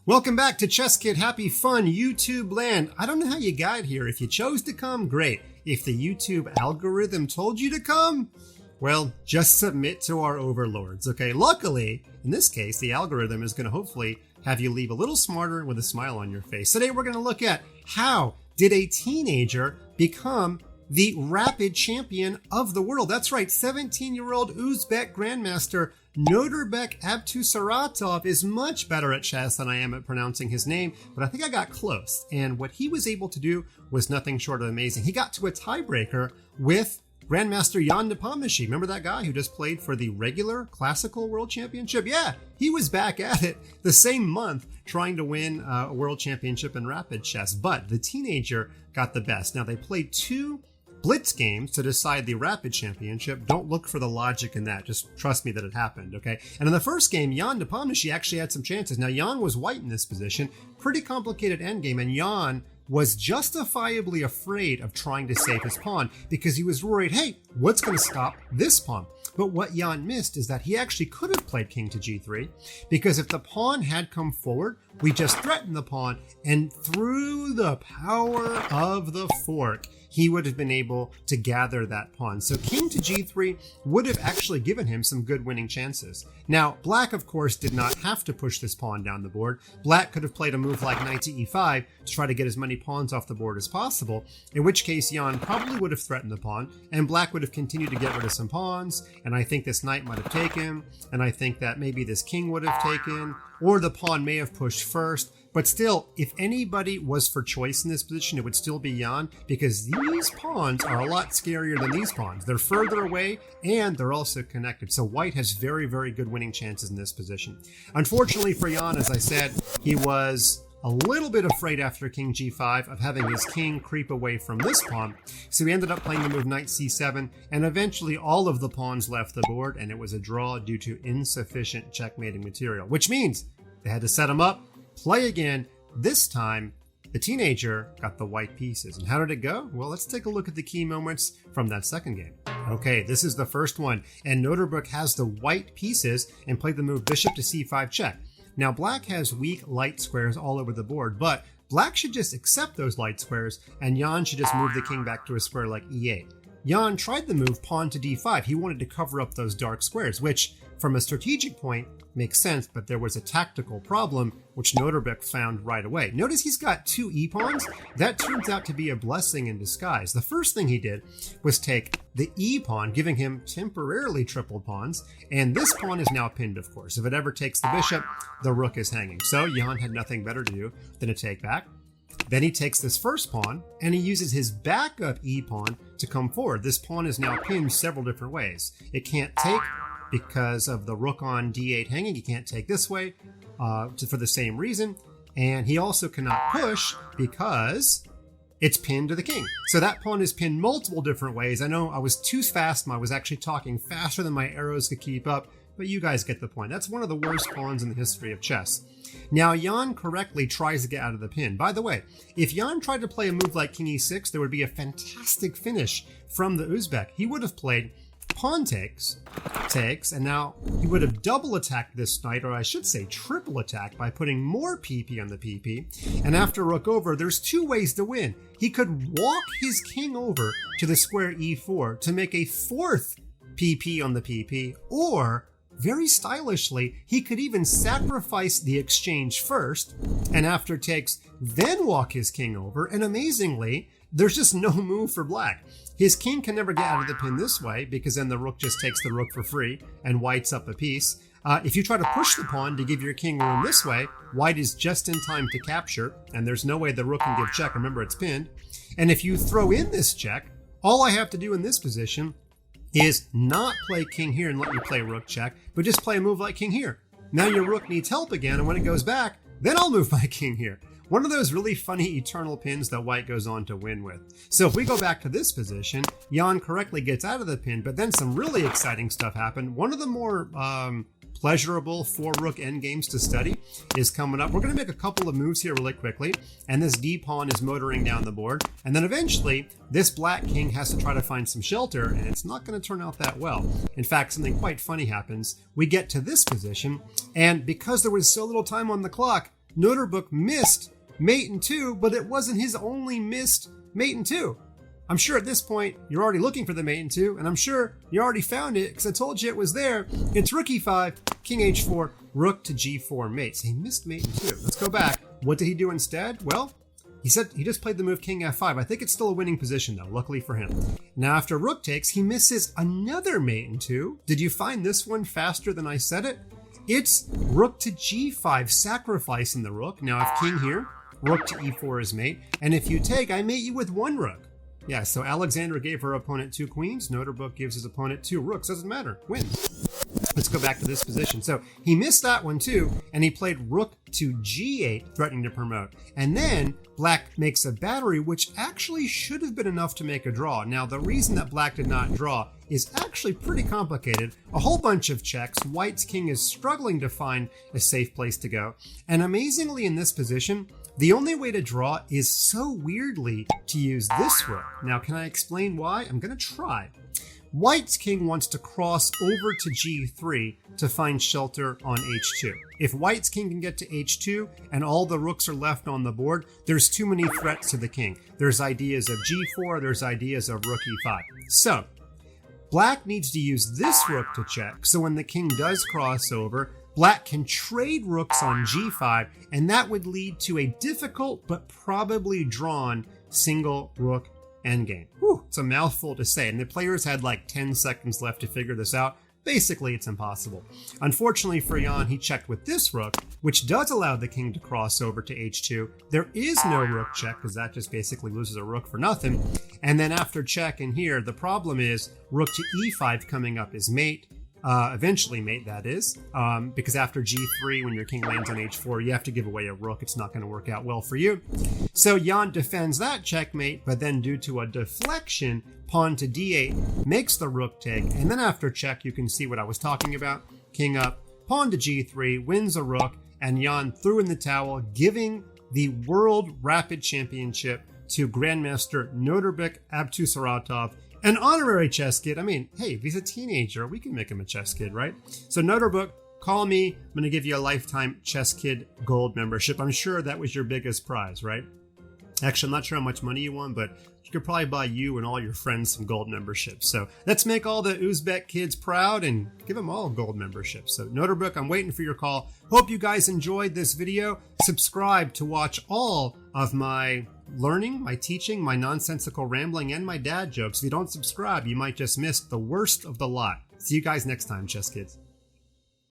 Welcome back to ChessKid. Happy fun YouTube land. I don't know how you got here. If you chose to come, great. If the YouTube algorithm told you to come, well, just submit to our overlords, okay? Luckily, in this case, the algorithm is going to hopefully have you leave a little smarter with a smile on your face. Today, we're going to look at how did a teenager become the rapid champion of the world. That's right, 17-year-old Uzbek grandmaster Nodirbek Abdusattorov is much better at chess than I am at pronouncing his name, but I think I got close. And what he was able to do was nothing short of amazing. He got to a tiebreaker with Grandmaster Ian Nepomniachtchi. Remember that guy who just played for the regular classical world championship? Yeah, he was back at it the same month trying to win a world championship in rapid chess, but the teenager got the best. Now, they played two blitz games to decide the rapid championship. Don't look for the logic in that. Just trust me that it happened, okay? And in the first game, Ian Nepomniachtchi actually had some chances. Now, Ian was white in this position. Pretty complicated endgame, and Ian was justifiably afraid of trying to save his pawn because he was worried, hey, what's going to stop this pawn? But what Ian missed is that he actually could have played king to g3, because if the pawn had come forward, we just threatened the pawn, and through the power of the fork, he would have been able to gather that pawn. So king to g3 would have actually given him some good winning chances. Now, black, of course, did not have to push this pawn down the board. Black could have played a move like knight to e5 to try to get as many pawns off the board as possible, in which case Ian probably would have threatened the pawn, and black would have continued to get rid of some pawns, and I think this knight might have taken, and I think that maybe this king would have taken, or the pawn may have pushed first. But still, if anybody was for choice in this position, it would still be Ian, because these pawns are a lot scarier than these pawns. They're further away, and they're also connected. So white has very, very good winning chances in this position. Unfortunately for Ian, as I said, he was a little bit afraid after king g5 of having his king creep away from this pawn. So he ended up playing the move knight c7, and eventually all of the pawns left the board, and it was a draw due to insufficient checkmating material, which means they had to set him up, play again. This time, the teenager got the white pieces. And how did it go? Well, let's take a look at the key moments from that second game. Okay, this is the first one, and Nodirbek has the white pieces and played the move bishop to c5 check. Now, black has weak light squares all over the board, but black should just accept those light squares, and Ian should just move the king back to a square like e8. Ian tried the move pawn to d5. He wanted to cover up those dark squares, which, from a strategic point, makes sense, but there was a tactical problem, which Nodirbek found right away. Notice he's got two e-pawns. That turns out to be a blessing in disguise. The first thing he did was take the e-pawn, giving him temporarily tripled pawns, and this pawn is now pinned, of course. If it ever takes the bishop, the rook is hanging. So Ian had nothing better to do than to take back. Then he takes this first pawn, and he uses his backup e-pawn to come forward. This pawn is now pinned several different ways. It can't take because of the rook on d8 hanging. He can't take this way for the same reason. And he also cannot push because it's pinned to the king. So that pawn is pinned multiple different ways. I know I was too fast. I was actually talking faster than my arrows could keep up, but you guys get the point. That's one of the worst pawns in the history of chess. Now, Ian correctly tries to get out of the pin. By the way, if Ian tried to play a move like king e6, there would be a fantastic finish from the Uzbek. He would have played pawn takes, and now he would have double attacked this knight, or I should say triple attack, by putting more PP on the PP. And after rook over, there's two ways to win. He could walk his king over to the square e4 to make a fourth PP on the PP, or very stylishly, he could even sacrifice the exchange first, and after takes, then walk his king over, and amazingly, there's just no move for black. His king can never get out of the pin this way, because then the rook just takes the rook for free and whites up a piece. If you try to push the pawn to give your king room this way, white is just in time to capture, and there's no way the rook can give check. Remember, it's pinned. And if you throw in this check, all I have to do in this position is not play king here and let you play rook check, but just play a move like king here. Now your rook needs help again, and when it goes back, then I'll move my king here. One of those really funny eternal pins that white goes on to win with. So if we go back to this position, Ian correctly gets out of the pin, but then some really exciting stuff happened. One of the more pleasurable 4-rook endgames to study is coming up. We're going to make a couple of moves here really quickly, and this d-pawn is motoring down the board, and then eventually this black king has to try to find some shelter, and it's not going to turn out that well. In fact, something quite funny happens. We get to this position, and because there was so little time on the clock, Nodirbek missed mate in 2, but it wasn't his only missed mate in 2. I'm sure at this point you're already looking for the mate in 2, and I'm sure you already found it because I told you it was there. It's rook e5, king h4, rook to g4 mate. So he missed mate in 2. Let's go back. What did he do instead? Well, he said he just played the move king f5. I think it's still a winning position though, luckily for him. Now after rook takes, he misses another mate in 2. Did you find this one faster than I said it? It's rook to g5, sacrificing the rook. Now if king here, rook to e4 is mate. And if you take, I mate you with 1 rook. Yeah, so Alexandra gave her opponent 2 queens. Nodirbek gives his opponent 2 rooks. Doesn't matter. Wins. Let's go back to this position. So he missed that one too, and he played rook to g8, threatening to promote. And then black makes a battery, which actually should have been enough to make a draw. Now, the reason that black did not draw is actually pretty complicated. A whole bunch of checks. White's king is struggling to find a safe place to go. And amazingly in this position, the only way to draw is so weirdly to use this rook. Now, can I explain why? I'm going to try. White's king wants to cross over to g3 to find shelter on h2. If White's king can get to h2 and all the rooks are left on the board, there's too many threats to the king. There's ideas of g4, there's ideas of rook e5. So, black needs to use this rook to check, so when the king does cross over, black can trade rooks on g5, and that would lead to a difficult but probably drawn single rook endgame. Whew, it's a mouthful to say, and the players had like 10 seconds left to figure this out. Basically, it's impossible. Unfortunately for Jan, he checked with this rook, which does allow the king to cross over to h2. There is no rook check, because that just basically loses a rook for nothing. And then after check in here, the problem is rook to e5 coming up is mate. Eventually mate, that is, because after g3, when your king lands on h4, you have to give away a rook. It's not going to work out well for you. So Jan defends that checkmate, but then due to a deflection, pawn to d8 makes the rook take, and then after check, you can see what I was talking about. King up, pawn to g3, wins a rook, and Jan threw in the towel, giving the World Rapid Championship to Grandmaster Nodirbek Abdusattorov, an honorary chess kid. I mean, hey, if he's a teenager, we can make him a chess kid, right? So Nodirbek, call me. I'm going to give you a lifetime chess kid gold membership. I'm sure that was your biggest prize, right? Actually, I'm not sure how much money you won, but you could probably buy you and all your friends some gold memberships. So let's make all the Uzbek kids proud and give them all gold memberships. So Nodirbek, I'm waiting for your call. Hope you guys enjoyed this video. Subscribe to watch all of my learning, my teaching, my nonsensical rambling, and my dad jokes. If you don't subscribe, you might just miss the worst of the lot. See you guys next time, chess kids.